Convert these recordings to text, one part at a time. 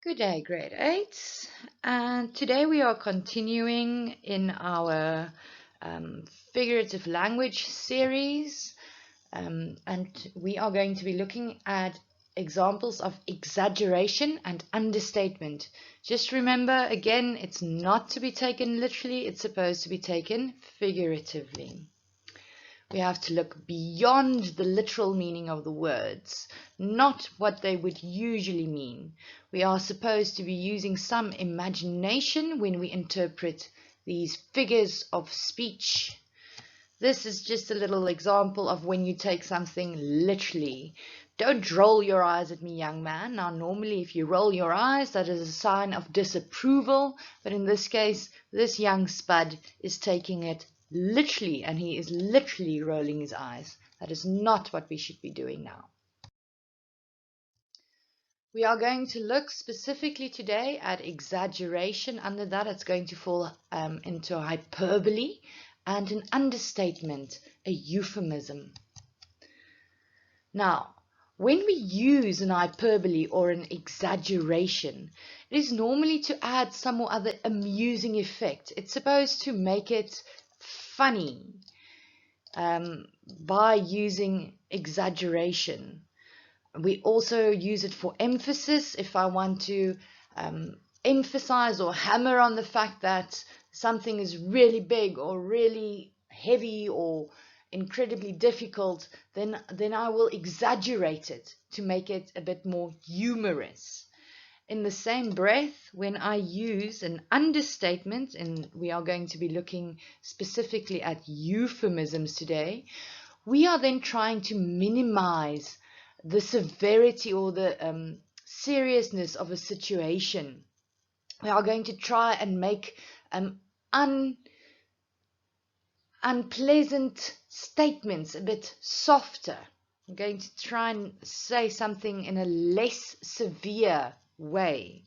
Good day, grade 8. And today we are continuing in our figurative language series. And we are going to be looking at examples of exaggeration and understatement. Just remember, again, it's not to be taken literally, it's supposed to be taken figuratively. We have to look beyond the literal meaning of the words, not what they would usually mean. We are supposed to be using some imagination when we interpret these figures of speech. This is just a little example of when you take something literally. Don't roll your eyes at me, young man. Now, normally if you roll your eyes, that is a sign of disapproval. But in this case, this young spud is taking it literally, and he is literally rolling his eyes. That is not what we should be doing now. We are going to look specifically today at exaggeration. Under that, it's going to fall into hyperbole and an understatement, a euphemism. Now, when we use an hyperbole or an exaggeration, it is normally to add some or other amusing effect. It's supposed to make it funny by using exaggeration. We also use it for emphasis. If I want to emphasize or hammer on the fact that something is really big or really heavy or incredibly difficult, then I will exaggerate it to make it a bit more humorous. In the same breath, when I use an understatement, and we are going to be looking specifically at euphemisms today, we are then trying to minimize the severity or the seriousness of a situation. We are going to try and make unpleasant statements a bit softer. I'm going to try and say something in a less severe way,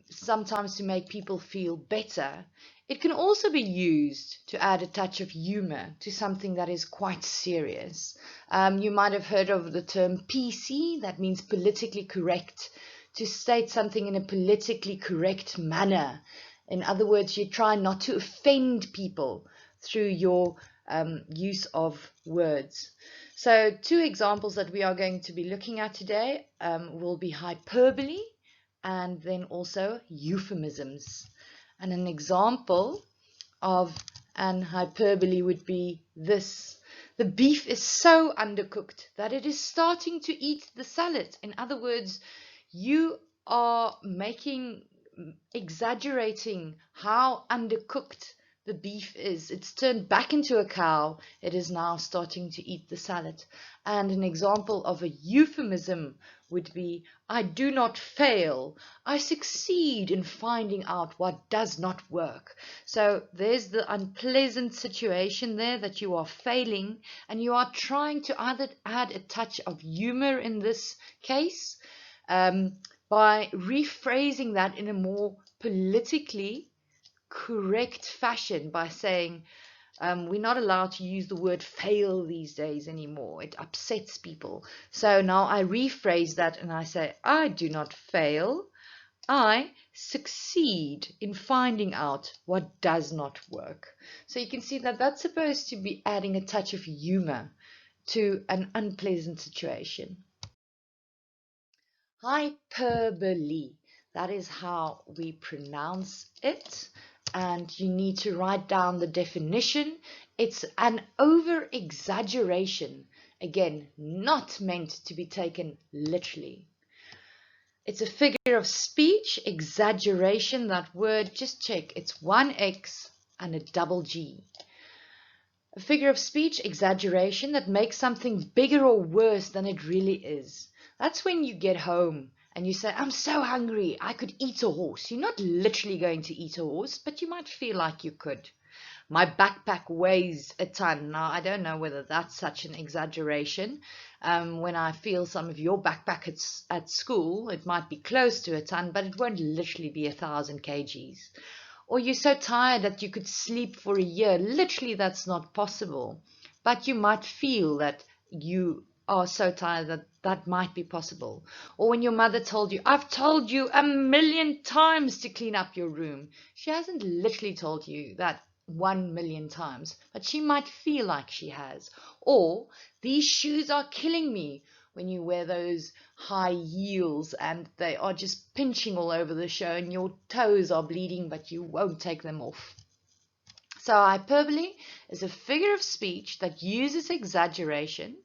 sometimes to make people feel better. It can also be used to add a touch of humor to something that is quite serious. You might have heard of the term PC, that means politically correct, to state something in a politically correct manner. In other words, you try not to offend people through your use of words. So 2 examples that we are going to be looking at today will be hyperbole and then also euphemisms. And an example of an hyperbole would be this: the beef is so undercooked that it is starting to eat the salad. In other words, you are exaggerating how undercooked the beef is. It's turned back into a cow. It is now starting to eat the salad. And an example of a euphemism would be, I do not fail. I succeed in finding out what does not work. So there's the unpleasant situation there that you are failing, and you are trying to either add a touch of humor in this case by rephrasing that in a more politically correct fashion by saying, we're not allowed to use the word fail these days anymore. It upsets people. So now I rephrase that and I say, I do not fail. I succeed in finding out what does not work. So you can see that that's supposed to be adding a touch of humor to an unpleasant situation. Hyperbole, that is how we pronounce it. And you need to write down the definition. It's an over-exaggeration, again, not meant to be taken literally. It's a figure of speech, exaggeration, that word, just check, it's 1 X and a double G. A figure of speech, exaggeration, that makes something bigger or worse than it really is. That's when you get home and you say, I'm so hungry, I could eat a horse. You're not literally going to eat a horse, but you might feel like you could. My backpack weighs a ton. Now, I don't know whether that's such an exaggeration. When I feel some of your backpack at school, it might be close to a ton, but it won't literally be 1,000 kgs. Or you're so tired that you could sleep for a year. Literally, that's not possible. But you might feel that you are so tired that that might be possible. Or when your mother told you, I've told you 1,000,000 times to clean up your room. She hasn't literally told you that 1,000,000 times, but she might feel like she has. Or these shoes are killing me, when you wear those high heels and they are just pinching all over the show and your toes are bleeding, but you won't take them off. So hyperbole is a figure of speech that uses exaggeration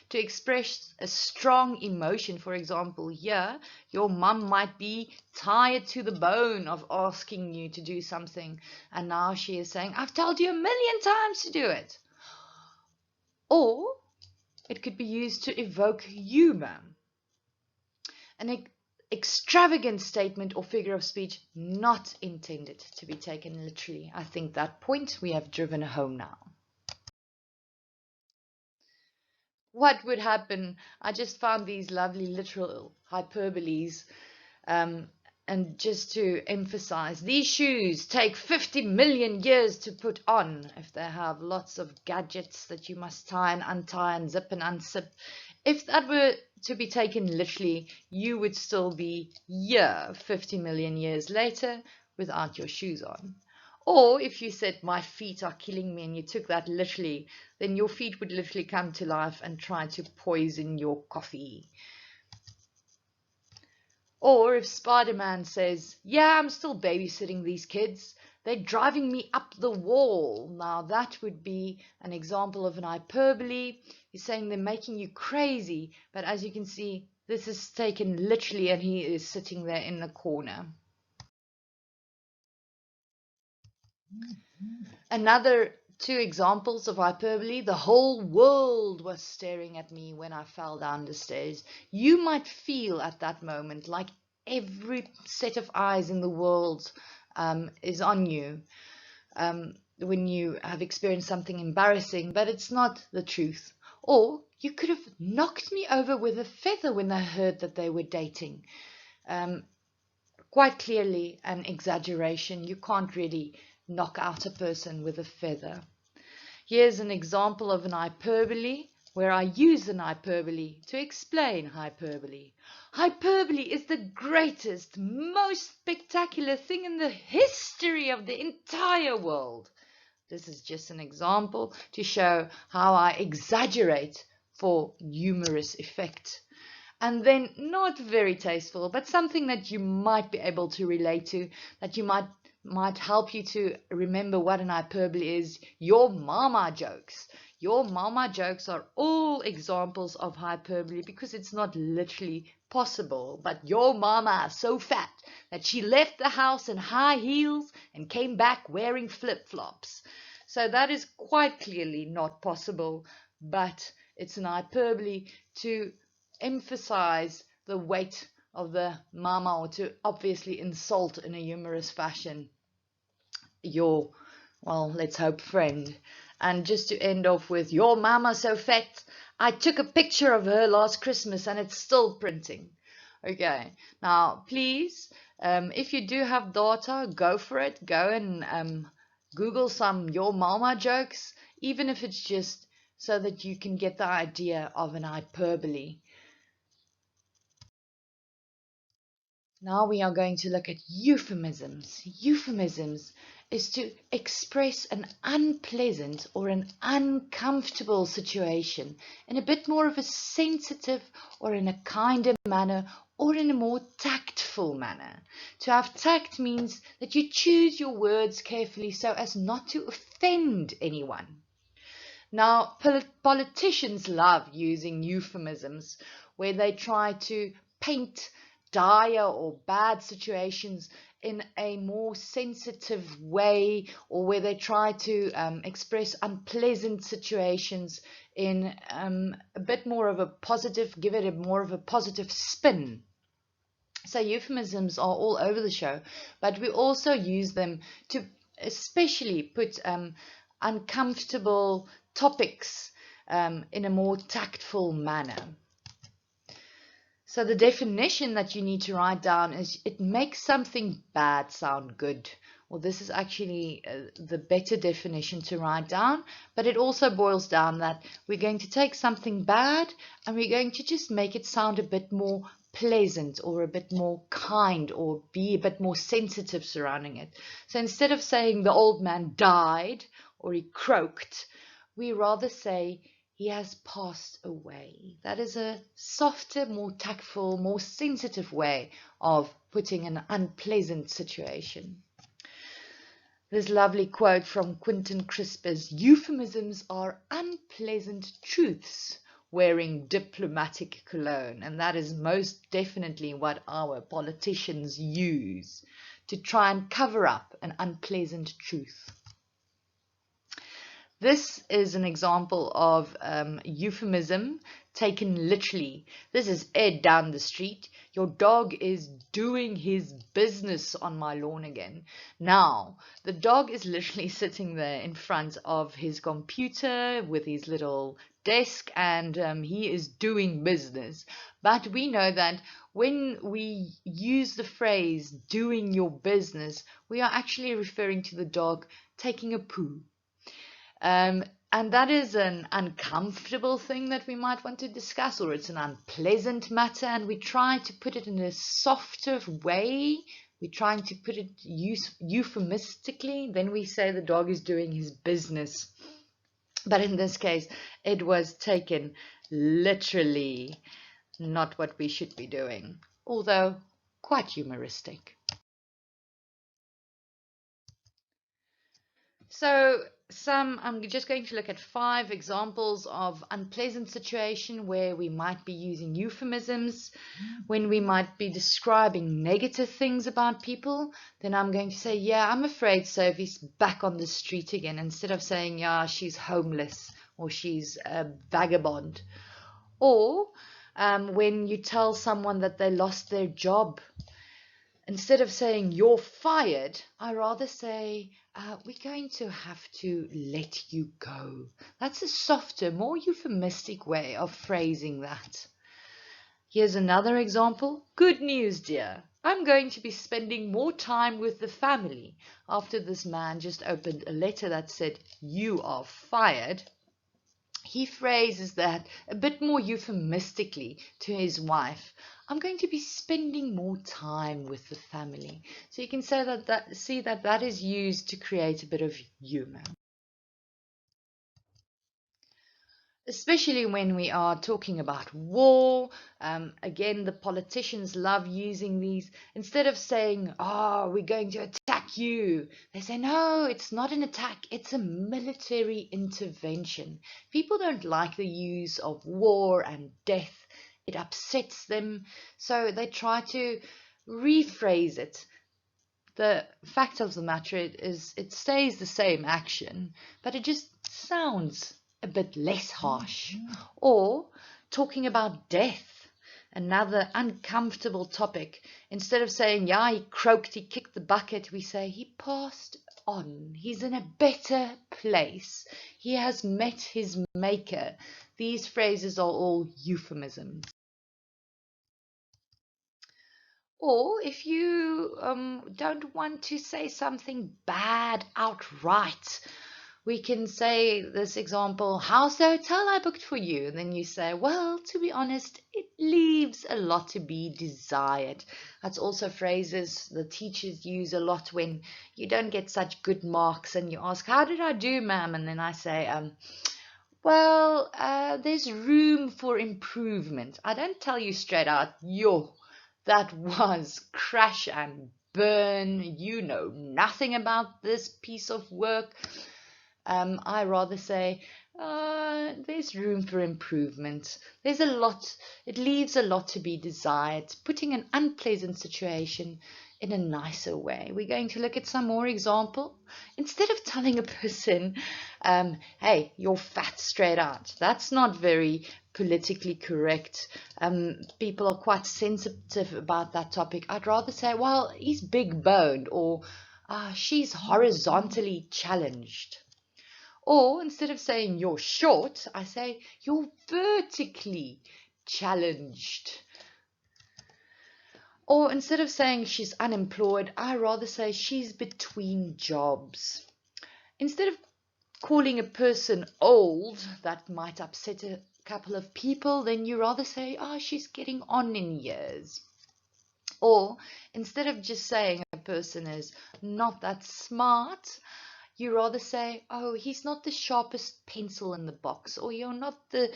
to express a strong emotion. For example, here, your mum might be tired to the bone of asking you to do something, and now she is saying, I've told you 1,000,000 times to do it. Or it could be used to evoke humor. An extravagant statement or figure of speech not intended to be taken literally. I think that point we have driven home now. What would happen? I just found these lovely literal hyperboles. Um, and just to emphasize, these shoes take 50 million years to put on. If they have lots of gadgets that you must tie and untie and zip and unzip. If that were to be taken literally, you would still be here 50 million years later without your shoes on. Or if you said, my feet are killing me, and you took that literally, then your feet would literally come to life and try to poison your coffee. Or if Spider-Man says, yeah, I'm still babysitting these kids, they're driving me up the wall. Now that would be an example of an hyperbole. He's saying they're making you crazy, but as you can see, this is taken literally and he is sitting there in the corner. Another two examples of hyperbole. The whole world was staring at me when I fell down the stairs. You might feel at that moment like every set of eyes in the world is on you when you have experienced something embarrassing, but it's not the truth. Or you could have knocked me over with a feather when I heard that they were dating. Quite clearly an exaggeration. You can't really knock out a person with a feather. Here's an example of an hyperbole where I use an hyperbole to explain hyperbole. Hyperbole is the greatest, most spectacular thing in the history of the entire world. This is just an example to show how I exaggerate for humorous effect. And then not very tasteful, but something that you might be able to relate to, that you might help you to remember what an hyperbole is. Your mama jokes. Your mama jokes are all examples of hyperbole because it's not literally possible. But your mama is so fat that she left the house in high heels and came back wearing flip-flops. So that is quite clearly not possible, but it's an hyperbole to emphasize the weight of the mama, or to obviously insult in a humorous fashion your, well, let's hope friend. And just to end off with, your mama so fat, I took a picture of her last Christmas and it's still printing. Okay, now please, if you do have data, go for it. Go and Google some your mama jokes, even if it's just so that you can get the idea of an hyperbole. Now we are going to look at euphemisms. Euphemisms is to express an unpleasant or an uncomfortable situation in a bit more of a sensitive or in a kinder manner or in a more tactful manner. To have tact means that you choose your words carefully so as not to offend anyone. Now, politicians love using euphemisms where they try to paint dire or bad situations in a more sensitive way, or where they try to express unpleasant situations in a bit more of a positive, give it a more of a positive spin. So euphemisms are all over the show, but we also use them to especially put uncomfortable topics in a more tactful manner. So the definition that you need to write down is it makes something bad sound good. Well, this is actually the better definition to write down, but it also boils down that we're going to take something bad and we're going to just make it sound a bit more pleasant or a bit more kind or be a bit more sensitive surrounding it. So instead of saying the old man died or he croaked, we rather say he has passed away. That is a softer, more tactful, more sensitive way of putting an unpleasant situation. This lovely quote from Quentin Crisp is, "Euphemisms are unpleasant truths wearing diplomatic cologne." And that is most definitely what our politicians use to try and cover up an unpleasant truth. This is an example of euphemism taken literally. This is Ed down the street. Your dog is doing his business on my lawn again. Now, the dog is literally sitting there in front of his computer with his little desk, and he is doing business. But we know that when we use the phrase doing your business, we are actually referring to the dog taking a poo. And that is an uncomfortable thing that we might want to discuss, or it's an unpleasant matter, and we try to put it in a softer way. We're trying to put it euphemistically. Then we say the dog is doing his business. But in this case, it was taken literally, not what we should be doing, although quite humoristic. So I'm just going to look at 5 examples of unpleasant situation where we might be using euphemisms. When we might be describing negative things about people, then I'm going to say, yeah, I'm afraid Sophie's back on the street again, instead of saying, yeah, she's homeless or she's a vagabond. Or when you tell someone that they lost their job, instead of saying you're fired, I rather say we're going to have to let you go. That's a softer, more euphemistic way of phrasing that. Here's another example. Good news, dear. I'm going to be spending more time with the family. After this man just opened a letter that said you are fired, he phrases that a bit more euphemistically to his wife. I'm going to be spending more time with the family. So you can say that is used to create a bit of humor. Especially when we are talking about war. Again, the politicians love using these. Instead of saying, oh, we're going to attack you, they say, no, it's not an attack, it's a military intervention. People don't like the use of war and death. It upsets them, so they try to rephrase it. The fact of the matter is it stays the same action, but it just sounds a bit less harsh. Or talking about death, another uncomfortable topic. Instead of saying, yeah, he croaked, he kicked the bucket, we say he passed on. He's in a better place. He has met his maker. These phrases are all euphemisms. Or if you don't want to say something bad outright, we can say this example, how's the hotel I booked for you? And then you say, well, to be honest, it leaves a lot to be desired. That's also phrases the teachers use a lot when you don't get such good marks and you ask, how did I do, ma'am? And then I say, well, there's room for improvement. I don't tell you straight out, yo, that was crash and burn. You know nothing about this piece of work. I rather say there's room for improvement. There's a lot, it leaves a lot to be desired, putting an unpleasant situation in a nicer way. We're going to look at some more example. Instead of telling a person, hey, you're fat straight out, that's not very politically correct. People are quite sensitive about that topic. I'd rather say, well, he's big boned, or she's horizontally challenged. Or instead of saying you're short, I say you're vertically challenged. Or instead of saying she's unemployed, I rather say she's between jobs. Instead of calling a person old, that might upset a couple of people, then you rather say, oh, she's getting on in years. Or instead of just saying a person is not that smart, you rather say, oh, he's not the sharpest pencil in the box, or you're not the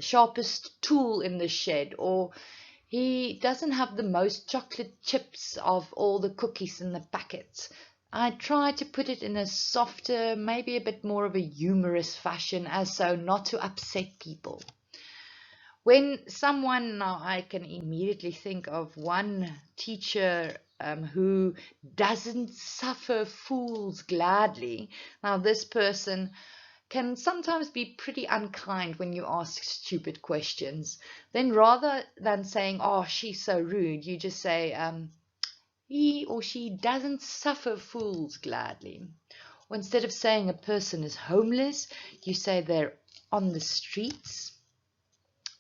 sharpest tool in the shed, or he doesn't have the most chocolate chips of all the cookies in the packet. I try to put it in a softer, maybe a bit more of a humorous fashion, as so not to upset people. When someone, now I can immediately think of one teacher who doesn't suffer fools gladly. Now, this person can sometimes be pretty unkind when you ask stupid questions. Then rather than saying, oh, she's so rude, you just say, he or she doesn't suffer fools gladly. Or instead of saying a person is homeless, you say they're on the streets.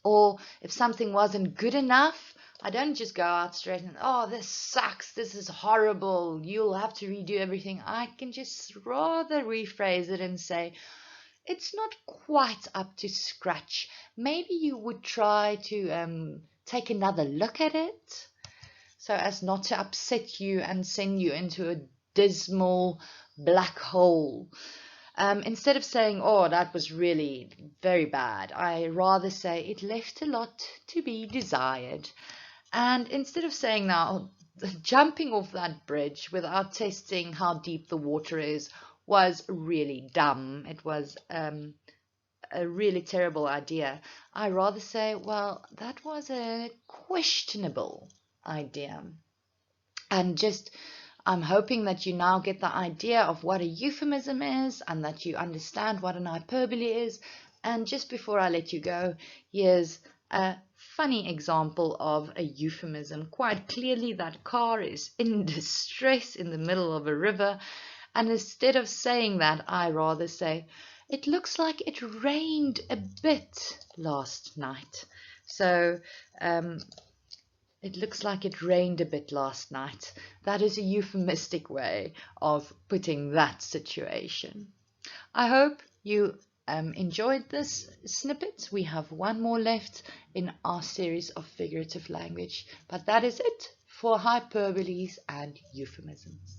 Or if something wasn't good enough, I don't just go out straight and, oh, this sucks, this is horrible, you'll have to redo everything. I can just rather rephrase it and say, it's not quite up to scratch. Maybe you would try to take another look at it so as not to upset you and send you into a dismal black hole. Instead of saying, oh, that was really very bad, I rather say it left a lot to be desired. And instead of saying now, jumping off that bridge without testing how deep the water is was really dumb. It was a really terrible idea. I rather say, well, that was a questionable idea. And just, I'm hoping that you now get the idea of what a euphemism is and that you understand what an hyperbole is. And just before I let you go, here's a funny example of a euphemism. Quite clearly, that car is in distress in the middle of a river. And instead of saying that, I rather say, it looks like it rained a bit last night. So, it looks like it rained a bit last night. That is a euphemistic way of putting that situation. I hope you enjoyed this snippet. We have one more left in our series of figurative language, but that is it for hyperboles and euphemisms.